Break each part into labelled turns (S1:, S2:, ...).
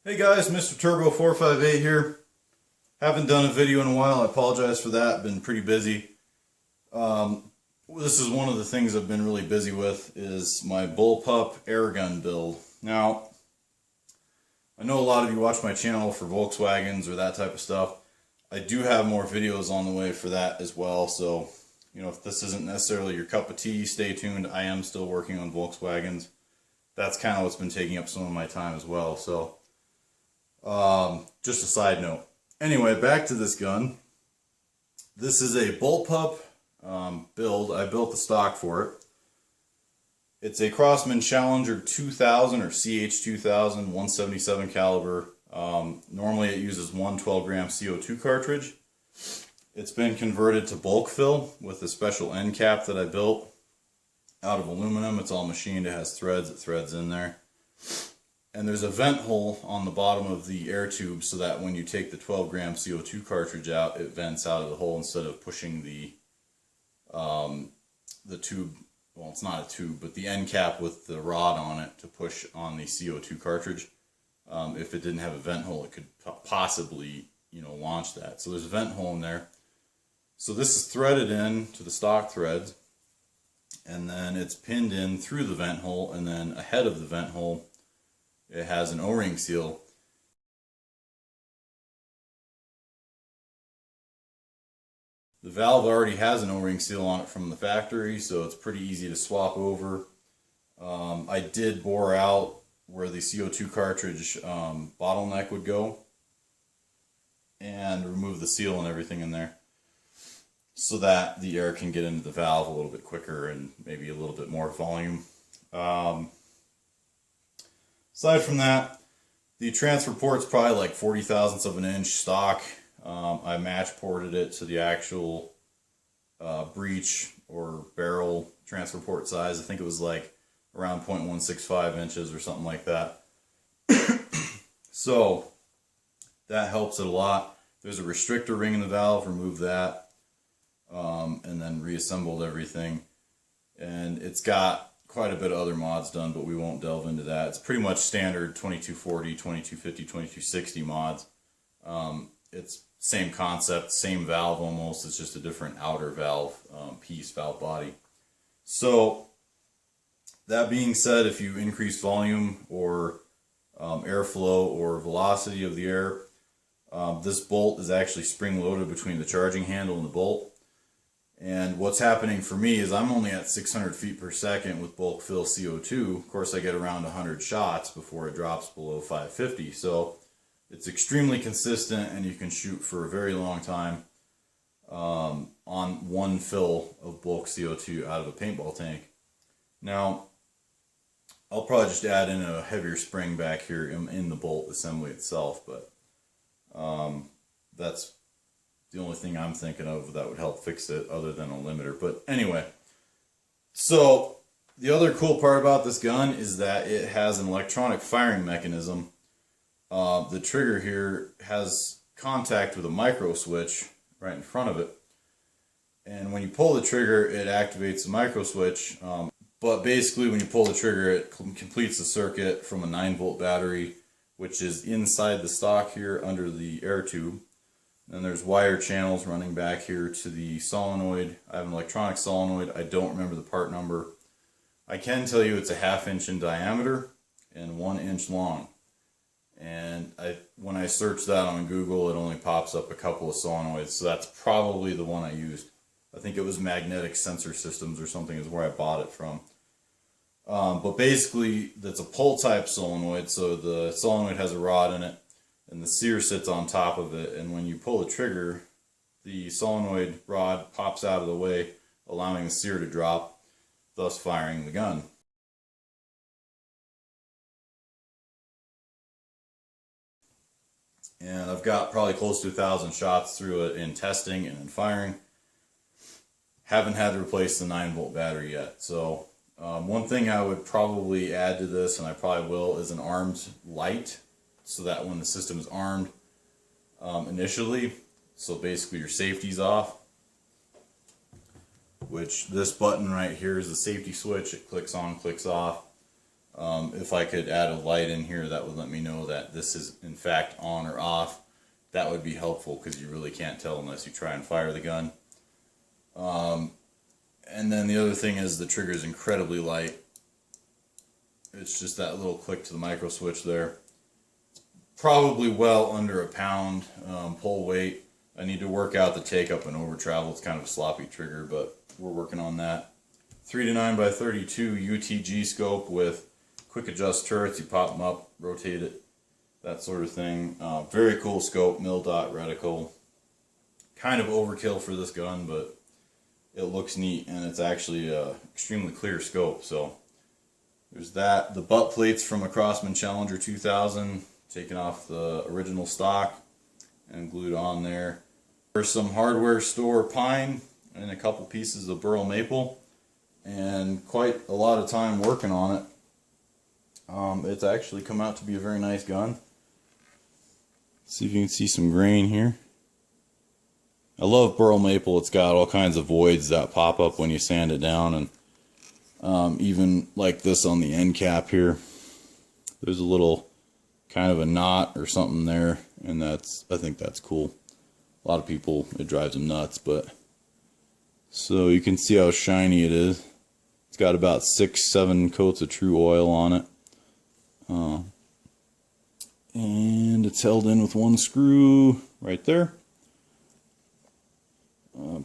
S1: Hey guys, Mr. Turbo 458 here. Haven't done a video in a while. I apologize for that. Been pretty busy. This is one of the things I've been really busy with is my Bullpup air gun build. Now, I know a lot of you watch my channel for Volkswagens or that type of stuff. I do have more videos on the way for that as well. So, if this isn't necessarily your cup of tea, stay tuned. I am still working on Volkswagens. That's kind of what's been taking up some of my time as well. So, just a side note. Anyway, back to this gun. This is a Bullpup build. I built the stock for it. It's a Crosman Challenger 2000 or CH2000 177 caliber. Normally it uses one 12-gram CO2 cartridge. It's been converted to bulk fill with a special end cap that I built out of aluminum. It's all machined. It has threads. It threads in there. And there's a vent hole on the bottom of the air tube so that when you take the 12-gram CO2 cartridge out, it vents out of the hole instead of pushing the tube. Well, it's not a tube, but the end cap with the rod on it to push on the CO2 cartridge. If it didn't have a vent hole, it could possibly, launch that. So there's a vent hole in there. So this is threaded in to the stock threads, and then it's pinned in through the vent hole, and then ahead of the vent hole, it has an O-ring seal. The valve already has an O-ring seal on it from the factory, so it's pretty easy to swap over. I did bore out where the CO2 cartridge bottleneck would go and remove the seal and everything in there so that the air can get into the valve a little bit quicker and maybe a little bit more volume. Aside from that, the transfer port's probably like 40 thousandths of an inch stock. I match ported it to the actual breech or barrel transfer port size. I think it was like around 0.165 inches or something like that. So that helps it a lot. There's a restrictor ring in the valve, remove that, and then reassembled everything. And it's got quite a bit of other mods done, but we won't delve into that. It's pretty much standard 2240, 2250, 2260 mods. It's same concept, same valve almost. It's just a different outer valve piece, valve body. So that being said, if you increase volume or airflow or velocity of the air, this bolt is actually spring loaded between the charging handle and the bolt. And what's happening for me is I'm only at 600 feet per second with bulk fill CO2. Of course, I get around 100 shots before it drops below 550. So it's extremely consistent, and you can shoot for a very long time on one fill of bulk CO2 out of a paintball tank. Now, I'll probably just add in a heavier spring back here in the bolt assembly itself, but that's the only thing I'm thinking of that would help fix it other than a limiter. But anyway, so the other cool part about this gun is that it has an electronic firing mechanism. The trigger here has contact with a micro switch right in front of it. And when you pull the trigger, it activates the micro switch. But basically when you pull the trigger, it completes the circuit from a 9-volt battery, which is inside the stock here under the air tube. Then there's wire channels running back here to the solenoid. I have an electronic solenoid. I don't remember the part number. I can tell you it's a 1/2 inch in diameter and 1 inch long. And when I search that on Google, it only pops up a couple of solenoids. So that's probably the one I used. I think it was Magnetic Sensor Systems or something is where I bought it from. But basically, that's a pull type solenoid. So the solenoid has a rod in it, and the sear sits on top of it, and when you pull the trigger, the solenoid rod pops out of the way, allowing the sear to drop, thus firing the gun. And I've got probably close to 1,000 shots through it in testing and in firing. Haven't had to replace the 9-volt battery yet. So one thing I would probably add to this, and I probably will, is an armed light, so that when the system is armed initially, so basically your safety's off, which this button right here is the safety switch. It clicks on, clicks off. If I could add a light in here that would let me know that this is in fact on or off, that would be helpful, because you really can't tell unless you try and fire the gun. And then the other thing is the trigger is incredibly light. It's just that little click to the micro switch there. Probably well under a pound pull weight. I need to work out the take up and over travel. It's kind of a sloppy trigger, but we're working on that. 3 to 9 by 32 UTG scope with quick adjust turrets. You pop them up, rotate it, that sort of thing. Very cool scope, mil dot reticle. Kind of overkill for this gun, but it looks neat, and it's actually an extremely clear scope. So there's that. The butt plates from a Crosman Challenger 2000, taken off the original stock and glued on there. There's some hardware store pine and a couple pieces of burl maple, and quite a lot of time working on it. It's actually come out to be a very nice gun. See if you can see some grain here. I love burl maple. It's got all kinds of voids that pop up when you sand it down, and even like this on the end cap here, there's a little kind of a knot or something there, and I think that's cool. A lot of people, it drives them nuts, but so you can see how shiny it is. It's got about 6-7 coats of true oil on it, and it's held in with one screw right there.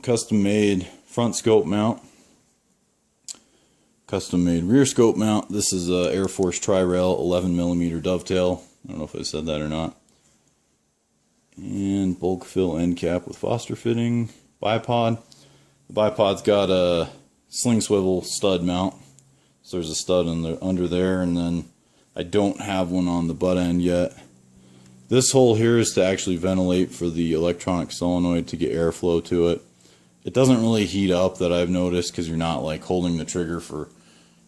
S1: Custom made front scope mount, custom made rear scope mount. This is a Air Force Tri-Rail 11mm dovetail. I don't know if I said that or not. And bulk fill end cap with Foster fitting, bipod. The bipod's got a sling swivel stud mount, so there's a stud under there, and then I don't have one on the butt end yet. This hole here is to actually ventilate for the electronic solenoid to get airflow to it. It doesn't really heat up, that I've noticed, because you're not like holding the trigger for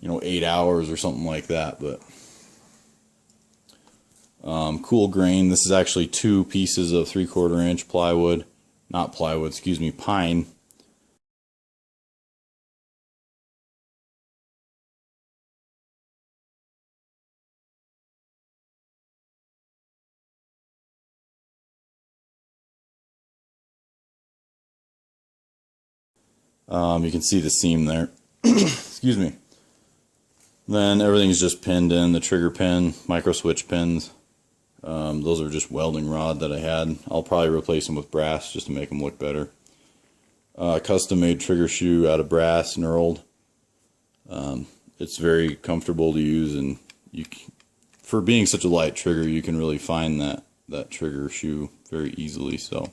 S1: 8 hours or something like that. But cool grain. This is actually 2 pieces of 3/4 inch plywood, not plywood, excuse me, pine. You can see the seam there. Excuse me. Then everything's just pinned in, the trigger pin, micro switch pins. Those are just welding rod that I had. I'll probably replace them with brass just to make them look better. Custom made trigger shoe out of brass, knurled. It's very comfortable to use, and for being such a light trigger, you can really find that trigger shoe very easily. So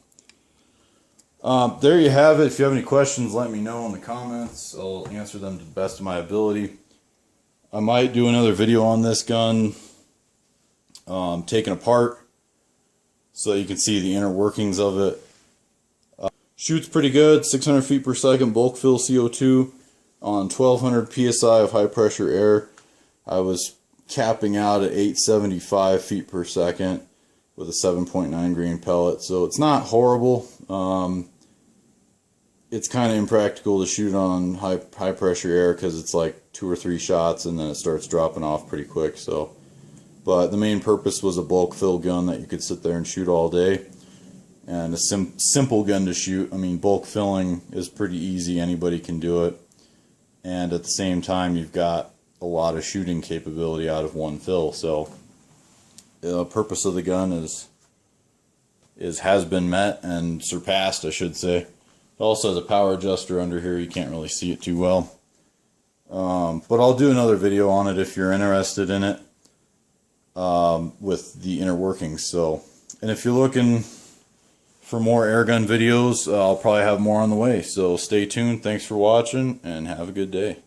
S1: there you have it. If you have any questions, let me know in the comments. I'll answer them to the best of my ability. I might do another video on this gun taken apart, so you can see the inner workings of it. Shoots pretty good, 600 feet per second bulk fill CO2 on 1200 psi of high pressure air. I was capping out at 875 feet per second with a 7.9 grain pellet, so it's not horrible. It's kind of impractical to shoot on high pressure air because it's like 2 or 3 shots and then it starts dropping off pretty quick. So, but the main purpose was a bulk fill gun that you could sit there and shoot all day, and a simple gun to shoot. I mean, bulk filling is pretty easy, anybody can do it, and at the same time you've got a lot of shooting capability out of one fill. So the purpose of the gun has been met and surpassed, I should say. It also has a power adjuster under here. You can't really see it too well. But I'll do another video on it if you're interested in it, with the inner workings. So, and if you're looking for more airgun videos, I'll probably have more on the way. So stay tuned. Thanks for watching, and have a good day.